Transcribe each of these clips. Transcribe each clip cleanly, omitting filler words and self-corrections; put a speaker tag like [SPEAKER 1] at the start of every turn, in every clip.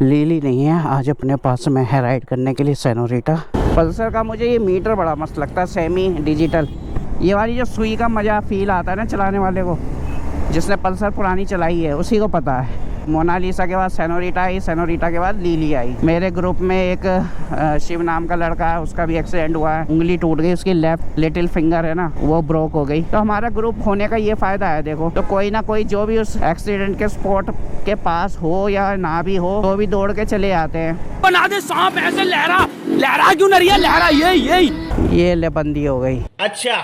[SPEAKER 1] लीली नहीं है, आज अपने पास में है राइड करने के लिए सेनोरिटा। पल्सर का मुझे ये मीटर बड़ा मस्त लगता है, सेमी डिजिटल। ये वाली जो सुई का मज़ा फील आता है ना चलाने वाले को, जिसने पल्सर पुरानी चलाई है उसी को पता है। मोनालिसा के बाद सेनोरिटा आई, सेनोरिटा के बाद लीली आई। मेरे ग्रुप में एक शिव नाम का लड़का है, उसका भी एक्सीडेंट हुआ है, उंगली टूट गई, उसकी लेफ्ट लिटिल फिंगर है ना वो ब्रोक हो गई। तो हमारा ग्रुप होने का ये फ़ायदा है, देखो तो कोई ना कोई जो भी उस एक्सीडेंट के स्पॉट के पास हो या ना भी हो तो भी दौड़ के चले आते हैं।
[SPEAKER 2] बना दे सांप ऐसे लहरा लहरा क्यों नरिया लहरा, ये
[SPEAKER 1] ले बंदी हो गई।
[SPEAKER 2] अच्छा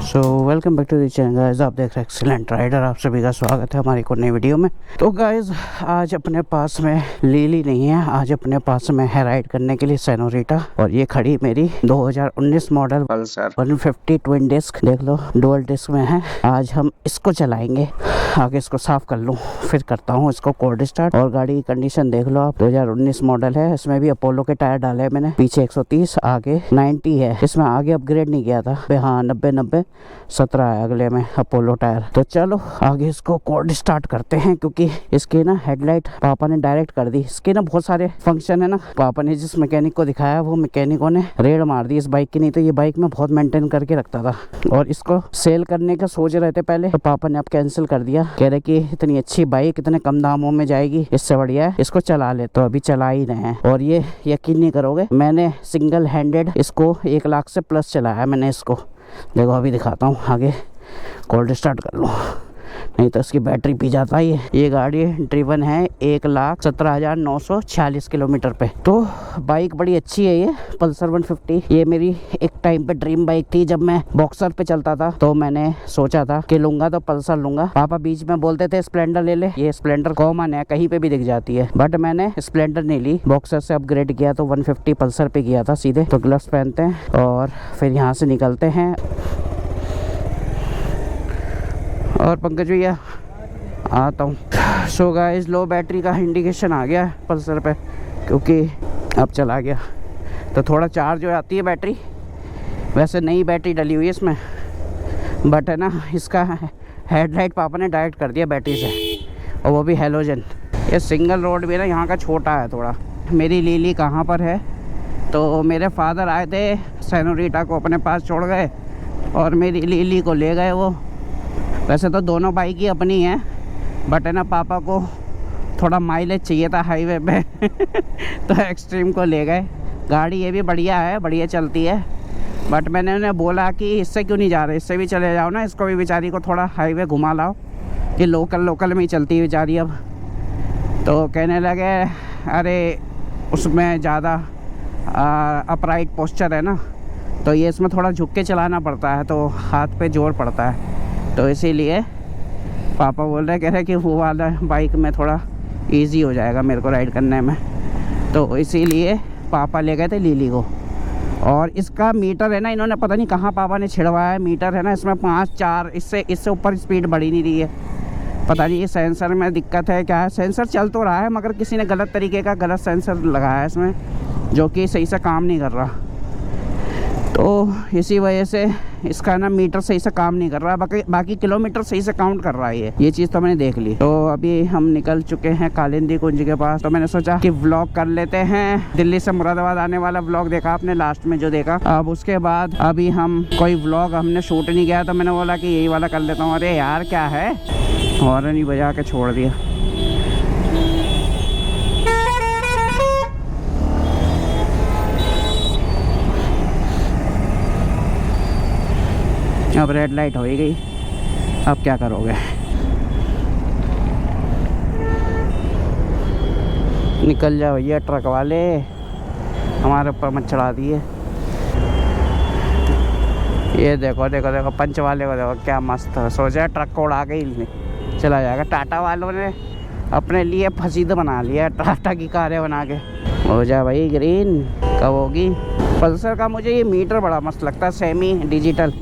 [SPEAKER 1] so welcome back to the channel guys, आप देख रहे हैं एक्सीलेंट राइडर। आप सभी का स्वागत है हमारी एक नई वीडियो में। तो गाइस आज अपने पास में लीली नहीं है, आज अपने पास में है राइड करने के लिए सेनोरिटा। और ये खड़ी मेरी 2019 मॉडल पल्सर 150 ट्विन डिस्क, देख लो डुअल डिस्क में है। आज हम इसको चलाएंगे, आगे इसको साफ कर लूँ फिर करता हूँ इसको कोल्ड स्टार्ट। और गाड़ी की कंडीशन देख लो आप, 2019 मॉडल है। इसमें भी अपोलो के टायर डाले हैं मैंने, पीछे 130 आगे 90 है। इसमें आगे अपग्रेड नहीं किया था, हाँ 90 17 है अगले में अपोलो टायर। तो चलो आगे इसको कोल्ड स्टार्ट करते हैं, क्योंकि इसकी ना हेडलाइट पापा ने डायरेक्ट कर दी। इसके ना बहुत सारे फंक्शन है ना, पापा ने जिस मैकेनिक को दिखाया वो मैकेनिकों ने रेड मार दी इस बाइक की। नहीं तो ये बाइक में बहुत मेंटेन करके रखता था, और इसको सेल करने का सोच रहे थे पहले, तो पापा ने अब कैंसिल कर दिया। कह रहे कि इतनी अच्छी बाइक इतने कम दामों में जाएगी, इससे बढ़िया है इसको चला ले। तो अभी चला ही रहे हैं, और ये यकीन नहीं करोगे मैंने सिंगल हैंडेड इसको 1 लाख से प्लस चलाया मैंने इसको। देखो अभी दिखाता हूँ, आगे कोल्ड स्टार्ट कर लूँ नहीं तो इसकी बैटरी पी जाता है। ये गाड़ी ड्रिवन है 1,17,946 किलोमीटर पे। तो बाइक बड़ी अच्छी है ये पल्सर 150। ये मेरी एक टाइम पे ड्रीम बाइक थी। जब मैं बॉक्सर पे चलता था तो मैंने सोचा था कि लूंगा तो पल्सर लूंगा। पापा बीच में बोलते थे स्प्लेंडर ले ले, ये स्प्लेंडर कॉमन है कहीं पे भी दिख जाती है, बट मैंने स्प्लेंडर नहीं ली, बॉक्सर से अपग्रेड किया तो 150 पल्सर पे किया था सीधे। तो ग्लव्स पहनते हैं और फिर यहाँ से निकलते हैं। और पंकज भैया आता हूँ। सो गाइस लो बैटरी का इंडिकेशन आ गया पल्सर पे, क्योंकि अब चला गया। तो थोड़ा चार्ज हो जाती है बैटरी। वैसे नई बैटरी डली हुई है इसमें, बट है ना इसका हेडलाइट पापा ने डायरेक्ट कर दिया बैटरी से, और वो भी हेलोजन। ये सिंगल रोड भी ना यहाँ का छोटा है थोड़ा। मेरी लीली कहाँ पर है, तो मेरे फादर आए थे सेनोरिटा को अपने पास छोड़ गए और मेरी लीली को ले गए वो। वैसे तो दोनों बाइक ही अपनी हैं, बट है ना पापा को थोड़ा माइलेज चाहिए था हाईवे पे तो एक्सट्रीम को ले गए। गाड़ी ये भी बढ़िया है, बढ़िया चलती है, बट मैंने उन्हें बोला कि इससे क्यों नहीं जा रहे, इससे भी चले जाओ ना, इसको भी बेचारी को थोड़ा हाईवे घुमा लाओ, ये लोकल में ही चलती है बेचारी अब। तो कहने लगे अरे उसमें ज़्यादा अपराइट पोस्चर है ना, तो ये इसमें थोड़ा झुक के चलाना पड़ता है, तो हाथ पे जोर पड़ता है। तो इसीलिए पापा बोल रहे, कह रहे कि वो वाला बाइक में थोड़ा इजी हो जाएगा मेरे को राइड करने में। तो इसीलिए पापा ले गए थे लीली को। और इसका मीटर है ना, इन्होंने पता नहीं कहाँ पापा ने छिड़वाया है मीटर है ना, इसमें 5-4 इससे ऊपर स्पीड बढ़ी नहीं रही है। पता नहीं ये सेंसर में दिक्कत है क्या है। सेंसर चल तो रहा है, मगर किसी ने गलत तरीके का गलत सेंसर लगाया है इसमें, जो कि सही से काम नहीं कर रहा। तो इसी वजह से इसका ना मीटर सही से काम नहीं कर रहा, बाकी किलोमीटर सही से काउंट कर रहा है ये चीज़ तो मैंने देख ली। तो अभी हम निकल चुके हैं कालिंदी कुंज के पास। तो मैंने सोचा कि व्लॉग कर लेते हैं। दिल्ली से मुरादाबाद आने वाला व्लॉग देखा आपने लास्ट में जो देखा, अब उसके बाद अभी हम कोई व्लॉग हमने शूट नहीं किया, तो मैंने बोला कि यही वाला कर लेता हूँ। अरे यार क्या है, हॉर्न ही बजा के छोड़ दिया। अब रेड लाइट हो ही गई, अब क्या करोगे। निकल जाओ भैया, ट्रक वाले हमारे ऊपर मत चढ़ा दिए। ये देखो देखो देखो पंच वाले को देखो क्या मस्त है, सोचा ट्रक को उड़ा के ही चला जाएगा। टाटा वालों ने अपने लिए फसीद बना लिया, टाटा की कारें बना के। हो जा भाई ग्रीन, कब होगी। पल्सर का मुझे ये मीटर बड़ा मस्त लगता है, सेमी डिजिटल।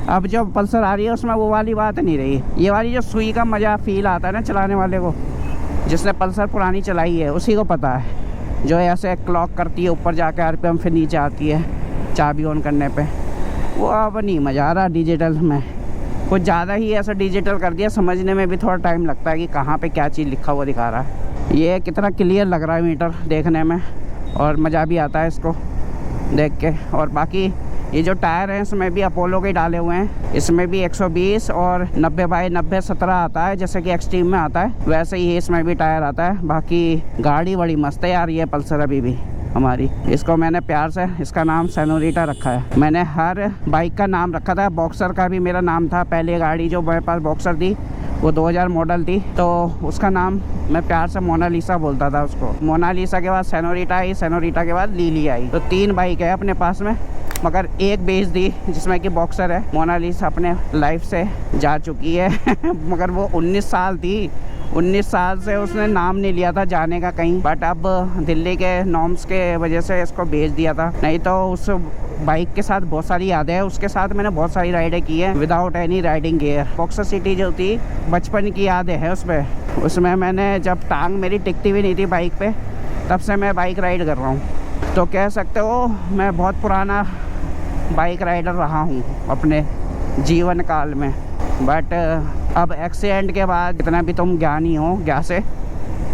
[SPEAKER 1] अब जो पल्सर आ रही है उसमें वो वाली बात नहीं रही। ये वाली जो सुई का मज़ा फील आता है ना चलाने वाले को, जिसने पल्सर पुरानी चलाई है उसी को पता है, जो ऐसे क्लॉक करती है ऊपर जाके आरपीएम फिर नीचे आती है चाबी ऑन करने पे। वो अब नहीं मज़ा आ रहा डिजिटल में, कुछ ज़्यादा ही ऐसा डिजिटल कर दिया, समझने में भी थोड़ा टाइम लगता है कि कहाँ पे क्या चीज़ लिखा हुआ दिखा रहा है। ये कितना क्लियर लग रहा है मीटर देखने में, और मज़ा भी आता है इसको देख के। और बाकी ये जो टायर हैं इसमें भी अपोलो के डाले हुए हैं, इसमें भी 120 और 90/90 17 आता है, जैसे कि एक्सट्रीम में आता है वैसे ही इसमें भी टायर आता है। बाकी गाड़ी बड़ी मस्त है यार ये पल्सर अभी भी हमारी। इसको मैंने प्यार से इसका नाम सेनोरिटा रखा है। मैंने हर बाइक का नाम रखा था, बॉक्सर का भी मेरा नाम था। पहले गाड़ी जो मेरे पास बॉक्सर थी वो 2000 मॉडल थी, तो उसका नाम मैं प्यार से मोनालिसा बोलता था उसको। मोनालिसा के बाद सेनोरिटा आई, सेनोरिटा के बाद लीली आई। तो 3 बाइक है अपने पास में, मगर एक बेच दी जिसमें कि बॉक्सर है। मोनालिसा अपने लाइफ से जा चुकी है मगर वो 19 साल थी, 19 साल से उसने नाम नहीं लिया था जाने का कहीं, बट अब दिल्ली के नॉर्म्स के वजह से इसको बेच दिया था। नहीं तो उस बाइक के साथ बहुत सारी यादें हैं, उसके साथ मैंने बहुत सारी राइडें की है without any riding gear. Boxer city जो थी बचपन की यादें हैं उसमें मैंने जब टांग मेरी टिकती भी नहीं थी बाइक पे, तब से मैं बाइक राइड कर रहा हूँ। तो कह सकते हो मैं बहुत पुराना बाइक राइडर रहा हूँ अपने जीवन काल में। बट अब एक्सीडेंट के बाद इतना भी तुम ज्ञानी हो ज्ञान से,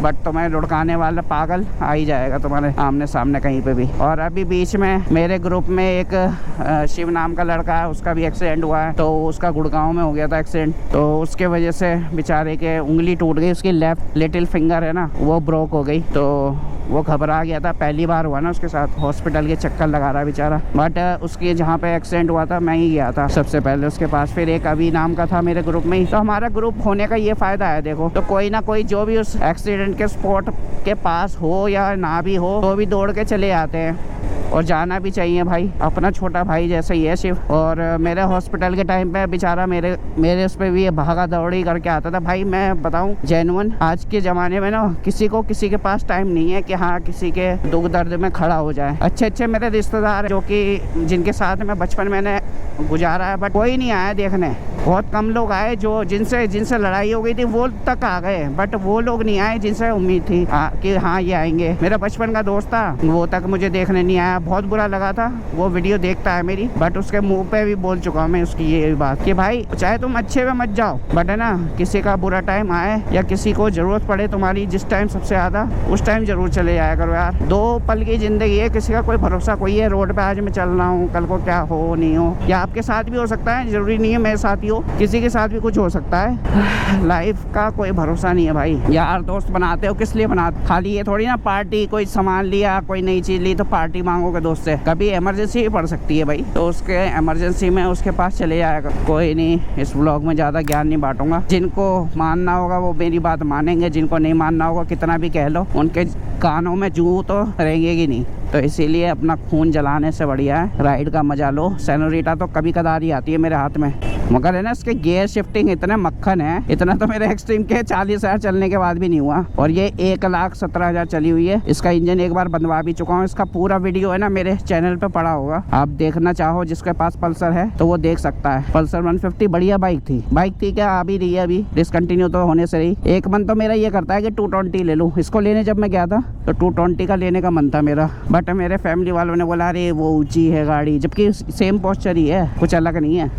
[SPEAKER 1] बट तुम्हें लुढ़काने वाला पागल आ ही जाएगा तुम्हारे आमने सामने कहीं पे भी। और अभी बीच में मेरे ग्रुप में एक शिव नाम का लड़का है, उसका भी एक्सीडेंट हुआ है। तो उसका गुड़गांव में हो गया था एक्सीडेंट, तो उसके वजह से बेचारे के उंगली टूट गई, उसकी लेफ्ट लिटिल फिंगर है ना वो ब्रोक हो गई। तो वो घबरा गया था, पहली बार हुआ ना उसके साथ, हॉस्पिटल के चक्कर लगा रहा बेचारा। बट उसके जहाँ पे एक्सीडेंट हुआ था मैं ही गया था सबसे पहले उसके पास। फिर एक अभी नाम का था मेरे ग्रुप में ही। तो हमारा ग्रुप होने का ये फ़ायदा है देखो, तो कोई ना कोई जो भी उस एक्सीडेंट के स्पॉट के पास हो या ना भी हो तो भी दौड़ के चले आते हैं, और जाना भी चाहिए भाई, अपना छोटा भाई जैसे ही है शिव। और मेरे हॉस्पिटल के टाइम पे बेचारा मेरे उस पर भी ये भागा दौड़ी करके आता था। भाई मैं बताऊं जेन्युइन, आज के ज़माने में ना किसी के पास टाइम नहीं है कि हाँ किसी के दुख दर्द में खड़ा हो जाए। अच्छे मेरे रिश्तेदार जो कि जिनके साथ में बचपन मैंने गुजारा है, बट कोई नहीं आया देखने। बहुत कम लोग आए जो जिनसे लड़ाई हो गई थी वो तक आ गए, बट वो लोग नहीं आए जिनसे उम्मीद थी कि हाँ ये आएंगे। मेरा बचपन का दोस्त था वो तक मुझे देखने नहीं आया, बहुत बुरा लगा था। वो वीडियो देखता है मेरी, बट उसके मुंह पे भी बोल चुका हूँ मैं उसकी ये बात कि भाई चाहे तुम अच्छे में मत जाओ, बट है ना किसी का बुरा टाइम आए या किसी को जरूरत पड़े तुम्हारी जिस टाइम सबसे ज़्यादा, उस टाइम जरूर चले जाया करो यार। 2 पल की ज़िंदगी है, किसी का कोई भरोसा कोई है। रोड पे आज मैं चल रहा हूँ, कल को क्या हो नहीं हो, या आपके साथ भी हो सकता है, जरूरी नहीं है मेरे साथ ही हो, किसी के साथ भी कुछ हो सकता है। लाइफ का कोई भरोसा नहीं है भाई। यार दोस्त बनाते हो किस लिए बनाते, खाली ये थोड़ी ना पार्टी, कोई सामान लिया कोई नई चीज़ ली तो पार्टी मांगोगे दोस्त से, कभी इमरजेंसी भी पड़ सकती है भाई, तो उसके इमरजेंसी में उसके पास चले जाएगा। कोई नहीं, इस व्लॉग में ज़्यादा ज्ञान नहीं बांटूंगा। जिनको मानना होगा वो मेरी बात मानेंगे, जिनको नहीं मानना होगा कितना भी कह लो उनके कानों में जूं तो रहेंगे नहीं। तो इसीलिए अपना खून जलाने से बढ़िया है राइड का मजा लो। सेनोरिटा तो कभी कदार ही आती है मेरे हाथ में, मगर है ना इसके गियर शिफ्टिंग इतने मक्खन है, इतना तो मेरे एक्सट्रीम के 40,000 चलने के बाद भी नहीं हुआ। और ये 1,17,000 चली हुई है। इसका इंजन एक बार बनवा भी चुका हूँ, इसका पूरा वीडियो है ना मेरे चैनल पे पड़ा होगा, आप देखना चाहो जिसके पास पल्सर है तो वो देख सकता है। पल्सर 150 बढ़िया बाइक थी क्या, आ भी रही है, अभी डिसकंटिन्यू तो होने से रही। एक मन तो मेरा ये करता है कि 220 ले लूँ। इसको लेने जब मैं गया था तो 220 का लेने का मन था मेरा, बट मेरे फैमिली वालों ने बोला अरे वो ऊंची है गाड़ी, जबकि सेम पोस्चर ही है, कुछ अलग नहीं है।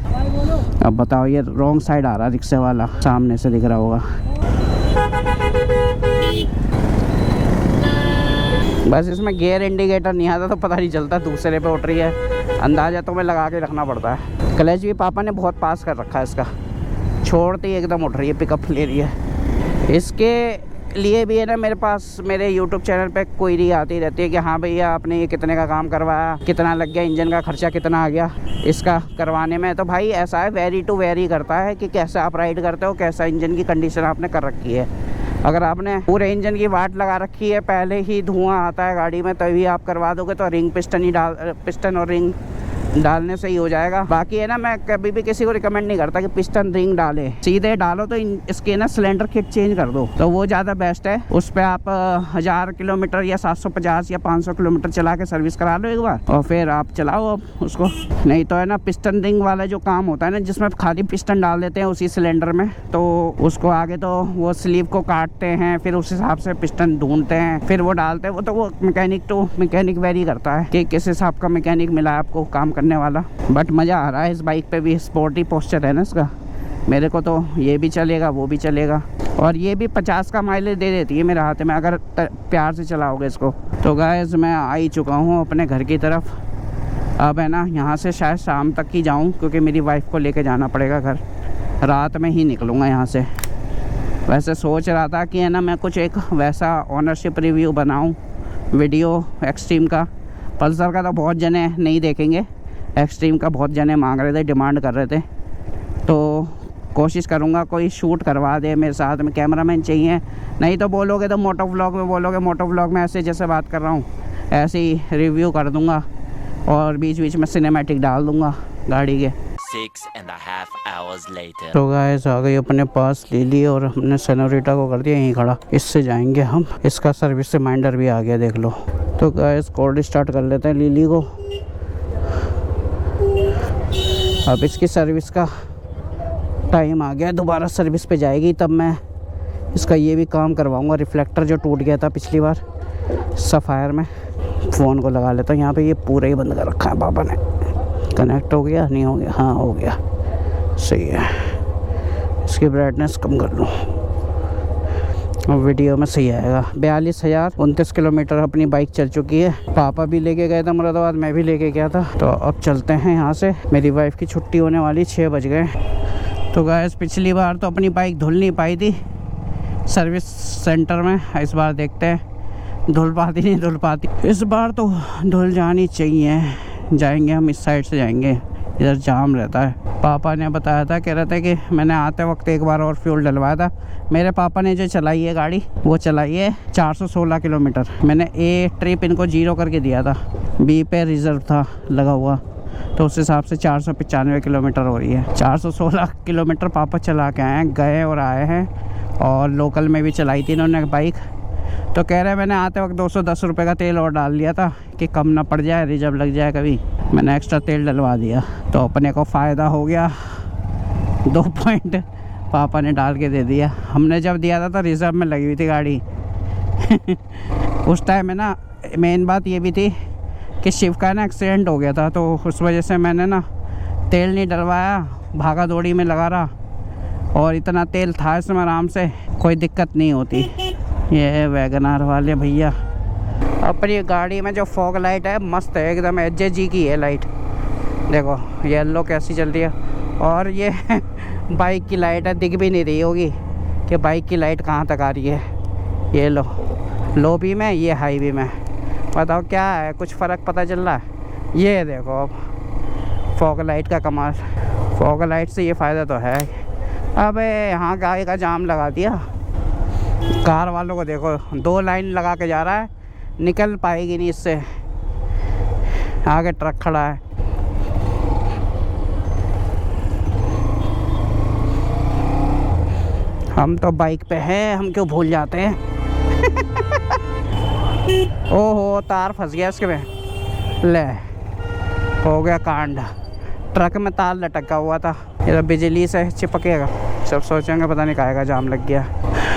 [SPEAKER 1] अब बताओ ये रॉन्ग साइड आ रहा रिक्शे वाला, सामने से दिख रहा होगा। बस इसमें गियर इंडिकेटर नहीं आता तो पता नहीं चलता दूसरे पे उठ रही है, अंदाजा तो मैं लगा के रखना पड़ता है। क्लच भी पापा ने बहुत पास कर रखा है इसका, छोड़ते ही एकदम उठ रही है, पिकअप ले रही है। इसके लिए भी है ना मेरे पास मेरे YouTube चैनल पे क्वेरी आती रहती है कि हाँ भैया आपने ये कितने का काम करवाया, कितना लग गया, इंजन का खर्चा कितना आ गया इसका करवाने में। तो भाई ऐसा है, वेरी टू वेरी करता है कि कैसा आप राइड करते हो, कैसा इंजन की कंडीशन आपने कर रखी है। अगर आपने पूरे इंजन की वाट लगा रखी है, पहले ही धुआं आता है गाड़ी में, तभी आप करवा दोगे तो रिंग पिस्टन और रिंग डालने से ही हो जाएगा। बाकी है ना, मैं कभी भी किसी को रिकमेंड नहीं करता कि पिस्टन रिंग डाले, सीधे डालो तो इसके ना सिलेंडर किट चेंज कर दो, तो वो ज़्यादा बेस्ट है। उस पर आप 1000 किलोमीटर या 750 या 500 किलोमीटर चला के सर्विस करा लो एक बार, और फिर आप चलाओ अब उसको। नहीं तो है ना, पिस्टन रिंग वाला जो काम होता है ना, जिसमें खाली पिस्टन डाल देते हैं उसी सिलेंडर में, तो उसको आगे तो वो स्लीव को काटते हैं, फिर उस हिसाब से पिस्टन ढूंढते हैं, फिर वो डालते हैं। वो तो वो मैकेनिक टू मैकेनिक वेरी करता है कि किस हिसाब का मैकेनिक मिला है आपको काम करने वाला। बट मज़ा आ रहा है इस बाइक पे भी, स्पोर्टी पोस्चर है ना इसका। मेरे को तो ये भी चलेगा, वो भी चलेगा, और ये भी 50 का माइलेज दे देती है मेरे हाथ में अगर प्यार से चलाओगे इसको। तो गाइस मैं आ ही चुका हूँ अपने घर की तरफ। अब है ना, यहाँ से शायद शाम तक ही जाऊँ, क्योंकि मेरी वाइफ को लेके जाना पड़ेगा घर। रात में ही निकलूँगा यहाँ से। वैसे सोच रहा था कि है ना, मैं कुछ एक वैसा ओनरशिप रिव्यू बनाऊँ वीडियो एक्सट्रीम का। पल्सर का तो बहुत जने नहीं देखेंगे, एक्सट्रीम का बहुत जने मांग रहे थे, डिमांड कर रहे थे। तो कोशिश करूँगा कोई शूट करवा दे, मेरे साथ में कैमरामैन चाहिए। नहीं तो बोलोगे तो मोटो व्लॉग में बोलोगे, मोटो व्लॉग में ऐसे जैसे बात कर रहा हूँ ऐसे ही रिव्यू कर दूँगा, और बीच बीच में सिनेमैटिक डाल दूँगा गाड़ी के।
[SPEAKER 2] 6.5 hours later.
[SPEAKER 1] तो गाइस आ गई अपने पास लिली, और हमने सेनोरिटा को कर दिया यहीं खड़ा। इससे जाएंगे हम, इसका सर्विस रिमाइंडर भी आ गया देख लो। तो गाइस कोल्ड स्टार्ट कर लेते हैं लिली को। अब इसकी सर्विस का टाइम आ गया, दोबारा सर्विस पे जाएगी तब मैं इसका ये भी काम करवाऊँगा। रिफ्लेक्टर जो टूट गया था पिछली बार सफ़ायर में। फ़ोन को लगा लेता हूँ यहाँ पे, ये पूरा ही बंद कर रखा है पापा ने। कनेक्ट हो गया, नहीं हो गया? हाँ हो गया, सही है। इसकी ब्राइटनेस कम कर लूँ, और वीडियो में सही आएगा। 42,029 किलोमीटर अपनी बाइक चल चुकी है। पापा भी लेके गए थे मुरादाबाद, मैं भी लेके गया था। तो अब चलते हैं यहाँ से, मेरी वाइफ की छुट्टी होने वाली, 6 बज गए। तो गाइस पिछली बार तो अपनी बाइक धुल नहीं पाई थी सर्विस सेंटर में, इस बार देखते हैं धुल पाती नहीं धुल पाती। इस बार तो धुल जानी चाहिए। जाएंगे हम, इस साइड से जाएंगे, इधर जाम रहता है। पापा ने बताया था, कह रहे थे कि मैंने आते वक्त एक बार और फ्यूल डलवाया था। मेरे पापा ने जो चलाई है गाड़ी, वो चलाई है 416 किलोमीटर। मैंने ए ट्रिप इनको 0 करके दिया था, बी पे रिज़र्व था लगा हुआ, तो उस हिसाब से 495 किलोमीटर हो रही है। 416 किलोमीटर पापा चला के आए हैं, गए और आए हैं, और लोकल में भी चलाई थी इन्होंने बाइक। तो कह रहे हैं मैंने आते वक्त 210 रुपये का तेल और डाल दिया था कि कम ना पड़ जाए, रिजर्व लग जाए कभी। मैंने एक्स्ट्रा तेल डलवा दिया, तो अपने को फ़ायदा हो गया। 2 पॉइंट पापा ने डाल के दे दिया। हमने जब दिया था तो रिजर्व में लगी हुई थी गाड़ी। उस टाइम में ना मेन बात ये भी थी कि शिव का ना एक्सीडेंट हो गया था, तो उस वजह से मैंने ना तेल नहीं डलवाया, भागा दौड़ी में लगा रहा, और इतना तेल था इसमें, आराम से कोई दिक्कत नहीं होती। ये वैगनार वाले भैया, अपनी गाड़ी में जो फॉग लाइट है मस्त है एकदम, HJG की है लाइट। देखो येलो कैसी चल रही है, और ये बाइक की लाइट है, दिख भी नहीं रही होगी कि बाइक की लाइट कहाँ तक आ रही है। ये लो भी में, ये हाई भी में, बताओ क्या है, कुछ फ़र्क पता चल रहा है? ये देखो अब फॉग लाइट का कमाल। फॉग लाइट से ये फ़ायदा तो है। अबे यहाँ गाड़ी का जाम लगा दिया, कार वालों को देखो 2 लाइन लगा के जा रहा है, निकल पाएगी नहीं इससे, आगे ट्रक खड़ा है। हम तो बाइक पे हैं, हम क्यों भूल जाते हैं। ओहो तार फंस गया इसके में, ले हो गया कांड। ट्रक में तार लटका हुआ था, ये बिजली से चिपकेगा, सब सोचेंगे पता नहीं काहे का जाम लग गया।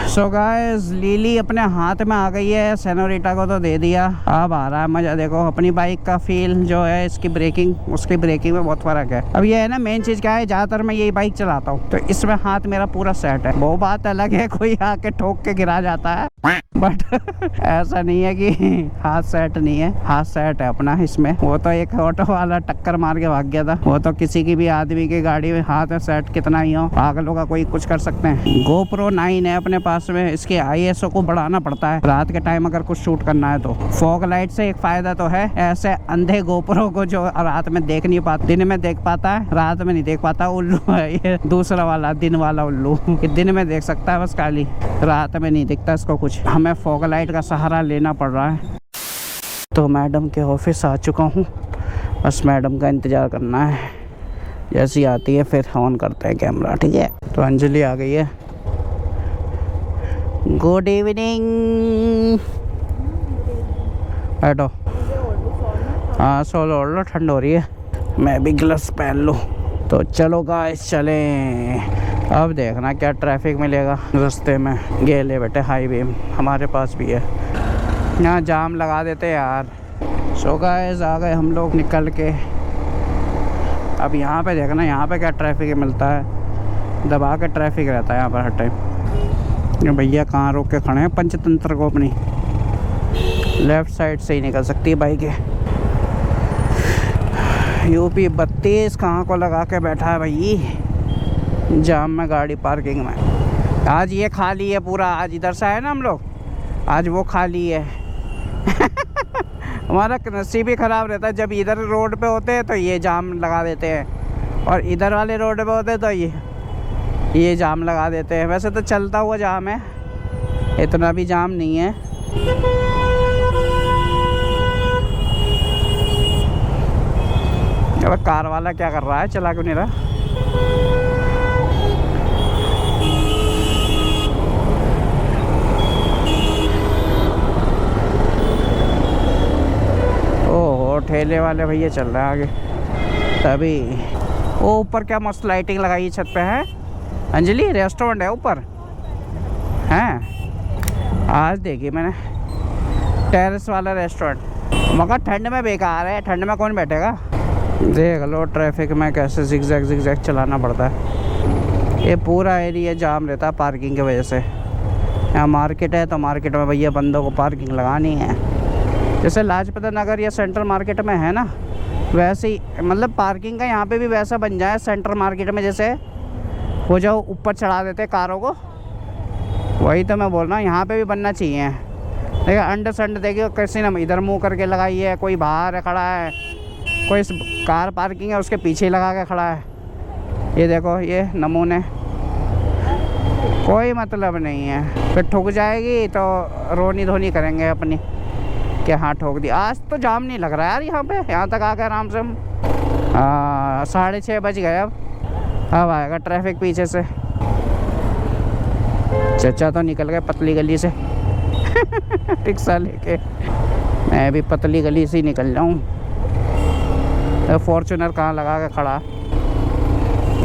[SPEAKER 1] सो गाइस लिली अपने हाथ में आ गई है, सेनोरिटा को तो दे दिया, अब आ रहा है मज़ा। देखो अपनी बाइक का फील जो है, इसकी ब्रेकिंग उसकी ब्रेकिंग में बहुत फ़र्क है। अब ये है ना मेन चीज़ क्या है, ज़्यादातर मैं यही बाइक चलाता हूँ तो इसमें हाथ मेरा पूरा सेट है। वो बात अलग है कोई आके ठोक के गिरा जाता है, बट ऐसा नहीं है कि हाथ सेट नहीं है, हाथ सेट है अपना इसमें। वो तो एक ऑटो वाला टक्कर मार के भाग गया था, वो तो किसी की भी आदमी की गाड़ी में हाथ में सेट कितना ही हो, पागलों का कोई कुछ कर सकते हैं। GoPro 9 है अपने पास में, इसके ISO को बढ़ाना पड़ता है रात के टाइम अगर कुछ शूट करना है तो। फॉग लाइट से एक फ़ायदा तो है, ऐसे अंधे GoPro को जो रात में देख नहीं पाता, दिन में देख पाता है, रात में नहीं देख पाता, उल्लू है ये दूसरा वाला, दिन वाला उल्लू। दिन में देख सकता है बस खाली, रात में नहीं दिखता इसको कुछ। हमें फॉग लाइट का सहारा लेना पड़ रहा है। तो मैडम के ऑफिस आ चुका हूँ, बस मैडम का इंतज़ार करना है, जैसी आती है फिर ऑन करते हैं कैमरा, ठीक है। तो अंजलि आ गई है। Good evening. बैठो। हाँ सोलो ओढ़ लो, ठंड हो रही है। मैं भी ग्लव्स पहन लूँ। तो चलो गाइस चलें। अब देखना क्या ट्रैफिक मिलेगा रास्ते में। ये ले बेटे हाई बीम हमारे पास भी है, यहाँ जाम लगा देते यार। सो गाइस आ गए हम लोग निकल के। अब यहाँ पे देखना, यहाँ पे क्या ट्रैफिक मिलता है, दबा के ट्रैफिक रहता है यहाँ पर हर टाइम। ये भैया कहाँ रोक के खड़े हैं पंचतंत्र को अपनी। लेफ़्ट साइड से ही निकल सकती है बाइक। यूपी 32 कहाँ को लगा के बैठा है भाई जाम में गाड़ी पार्किंग में। आज ये खाली है पूरा, आज इधर से आए ना हम लोग, आज वो खाली है। हमारा नसीब ही ख़राब रहता है, जब इधर रोड पे होते हैं तो ये जाम लगा देते हैं, और इधर वाले रोड पे होते हैं तो ये जाम लगा देते हैं। वैसे तो चलता हुआ जाम है, इतना भी जाम नहीं है। अब कार वाला क्या कर रहा है, चला क्यों नहीं रहा? ओहो ठेले वाले भैया चल रहे हैं आगे। तभी वो ऊपर क्या मस्त लाइटिंग लगाई छत पे है। अंजलि रेस्टोरेंट है ऊपर हैं, आज देखी मैंने टेरेस वाला रेस्टोरेंट। मगर ठंड में बेकार है, ठंड में कौन बैठेगा। देख लो ट्रैफिक में कैसे जिगजैग चलाना पड़ता है। ये पूरा एरिया जाम रहता है पार्किंग की वजह से। यहाँ मार्केट है तो मार्केट में भैया बंदों को पार्किंग लगानी है। जैसे लाजपत नगर या सेंट्रल मार्केट में है ना, वैसे ही मतलब पार्किंग का यहाँ पे भी वैसा बन जाए सेंट्रल मार्केट में, जैसे वो जो ऊपर चढ़ा देते कारों को, वही तो मैं बोल रहा हूँ यहाँ पे भी बनना चाहिए। देखिए अंडर संड देखिए कैसे ना इधर मुँह करके लगाई है, कोई बाहर खड़ा है, कोई कार पार्किंग है उसके पीछे लगा के खड़ा है। ये देखो ये नमूने, कोई मतलब नहीं है। फिर ठुक जाएगी तो रोनी धोनी करेंगे अपनी कि हाँ ठोक दी। आज तो जाम नहीं लग रहा यार यहाँ पे, यहाँ तक आ गए आराम से हम। 6:30 बज गए। अब आएगा ट्रैफिक पीछे से। चचा तो निकल गए पतली गली से रिक्शा लेके। मैं भी पतली गली से ही निकल जाऊँ। फॉर्चूनर कहाँ लगा के खड़ा।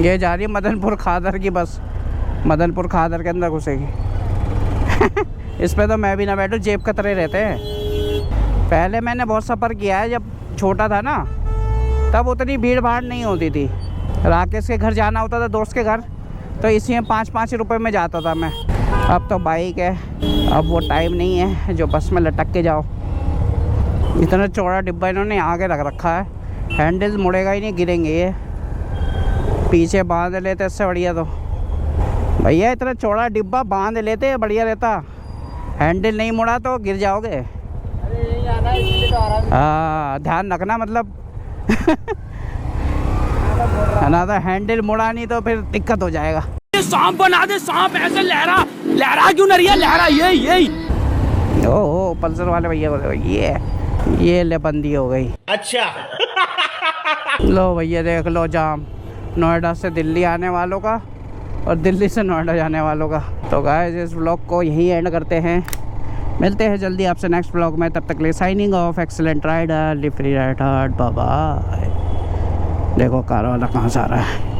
[SPEAKER 1] ये जा रही है मदनपुर खादर की बस, मदनपुर खादर के अंदर घुसेगी। इस पे तो मैं भी ना बैठूँ, जेब कतरे रहते हैं। पहले मैंने बहुत सफ़र किया है, जब छोटा था ना तब उतनी भीड़ भाड़ नहीं होती थी। राकेश के घर जाना होता था, दोस्त के घर, तो इसी में 5-5 रुपये में जाता था मैं। अब तो बाइक है, अब वो टाइम नहीं है जो बस में लटक के जाओ। इतना चौड़ा डिब्बा इन्होंने आगे रख रखा है, हैंडल मुड़ेगा ही नहीं, गिरेंगे ये। पीछे बांध लेते इससे बढ़िया। तो भैया इतना चौड़ा डिब्बा बांध लेते बढ़िया रहता, हैंडल नहीं मुड़ा तो गिर जाओगे। हाँ ध्यान रखना, मतलब है ना, तो हैंडल मुड़ा नहीं तो फिर दिक्कत हो जाएगा।
[SPEAKER 2] सांप बना दे, सांप ऐसे लहरा लहरा क्यों नरिया लहरा। ये
[SPEAKER 1] ओ पल्सर वाले भैया बोले ये ले बंदी हो गई।
[SPEAKER 2] अच्छा
[SPEAKER 1] लो भैया देख लो जाम, नोएडा से दिल्ली आने वालों का और दिल्ली से नोएडा जाने वालों का। तो गाइस इस व्लॉग को यहीं एंड करते हैं, मिलते हैं जल्दी आपसे नेक्स्ट व्लॉग में। तब तक ले signing off. Excellent rider, live free ride hard, bye bye. देखो कार वाला कहाँ से आ रहा है।